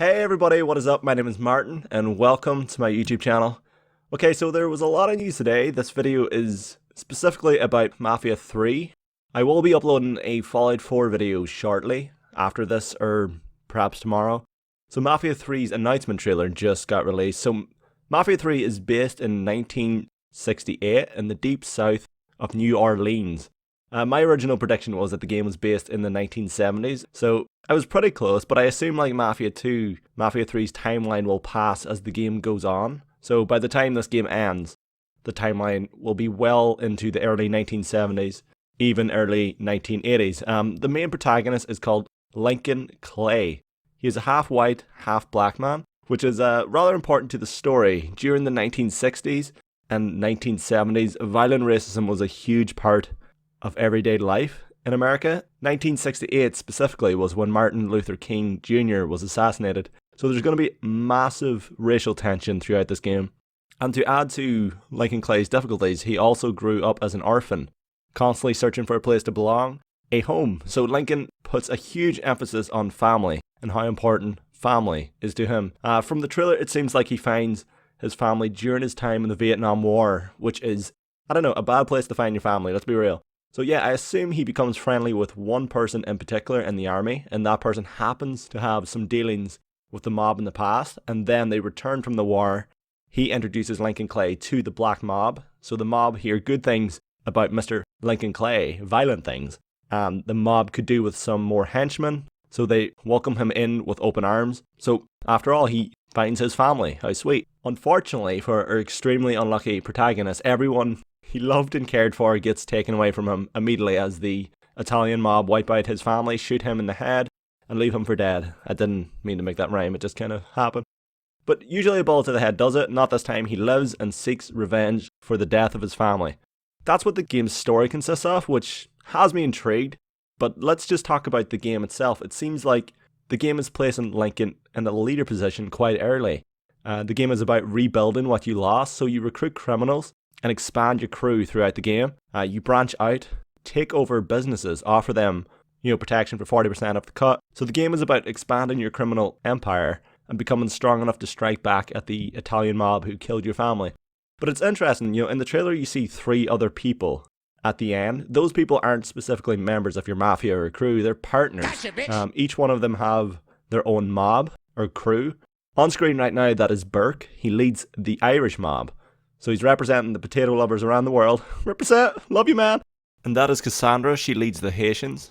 Hey everybody, what is up? My name is Martin and welcome to my YouTube channel. Okay, so there was a lot of news today. This video is specifically about Mafia 3. I will be uploading a Fallout 4 video shortly after this, or perhaps tomorrow. So Mafia 3's announcement trailer just got released. So Mafia 3 is based in 1968 in the deep south of New Orleans. My original prediction was that the game was based in the 1970s, so I was pretty close, but I assume like Mafia 2, Mafia 3's timeline will pass as the game goes on. So by the time this game ends, the timeline will be well into the early 1970s, even early 1980s. The main protagonist is called Lincoln Clay. He is a half white, half black man, which is rather important to the story. During the 1960s and 1970s, violent racism was a huge part of everyday life in America. 1968 specifically was when Martin Luther King Jr. was assassinated. So there's going to be massive racial tension throughout this game. And to add to Lincoln Clay's difficulties, he also grew up as an orphan, constantly searching for a place to belong, a home. So Lincoln puts a huge emphasis on family and how important family is to him. From the trailer, it seems like he finds his family during his time in the Vietnam War, which is, I don't know, a bad place to find your family, let's be real. So yeah, I assume he becomes friendly with one person in particular in the army, and that person happens to have some dealings with the mob in the past, and then they return from the war. He introduces Lincoln Clay to the black mob, so the mob hear good things about Mr. Lincoln Clay, violent things, and the mob could do with some more henchmen, so they welcome him in with open arms. So after all, he finds his family. How sweet. Unfortunately for our extremely unlucky protagonist, everyone he loved and cared for gets taken away from him immediately as the Italian mob wipe out his family, shoot him in the head, and leave him for dead. I didn't mean to make that rhyme, it just kind of happened. But usually a bullet to the head does it. Not this time. He lives and seeks revenge for the death of his family. That's what the game's story consists of, which has me intrigued. But let's just talk about the game itself. It seems like the game is placing Lincoln in a leader position quite early. The game is about rebuilding what you lost, so you recruit criminals and expand your crew throughout the game. You branch out, take over businesses, offer them, protection for 40% of the cut. So the game is about expanding your criminal empire and becoming strong enough to strike back at the Italian mob who killed your family. But it's interesting, in the trailer you see 3 other people at the end. Those people aren't specifically members of your mafia or crew, they're partners. Gotcha, each one of them have their own mob or crew. On screen right now, that is Burke. He leads the Irish mob. So he's representing the potato lovers around the world. Represent! Love you, man! And that is Cassandra. She leads the Haitians.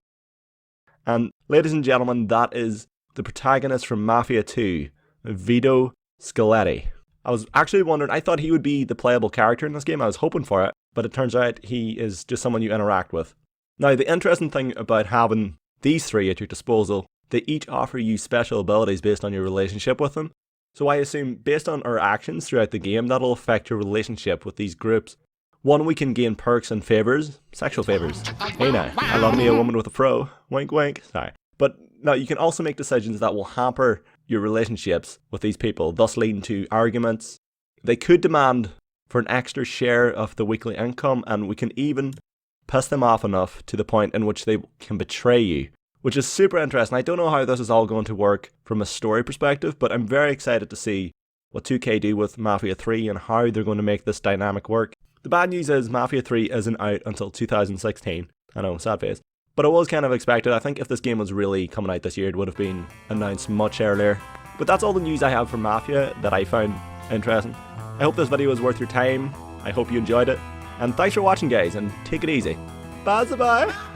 And ladies and gentlemen, that is the protagonist from Mafia 2, Vito Scaletti. I was actually wondering, I thought he would be the playable character in this game. I was hoping for it, but it turns out he is just someone you interact with. Now, the interesting thing about having these 3 at your disposal, they each offer you special abilities based on your relationship with them. So I assume, based on our actions throughout the game, that'll affect your relationship with these groups. One, we can gain perks and favours, sexual favours. Hey now, I love me a woman with a fro. Wink wink. Sorry. But now you can also make decisions that will hamper your relationships with these people, thus leading to arguments. They could demand for an extra share of the weekly income, and we can even piss them off enough to the point in which they can betray you, which is super interesting. I don't know how this is all going to work from a story perspective, but I'm very excited to see what 2K do with Mafia 3 and how they're going to make this dynamic work. The bad news is Mafia 3 isn't out until 2016. I know, sad face. But it was kind of expected. I think if this game was really coming out this year, it would have been announced much earlier. But that's all the news I have for Mafia that I found interesting. I hope this video was worth your time. I hope you enjoyed it. And thanks for watching, guys, and take it easy. Bye-bye!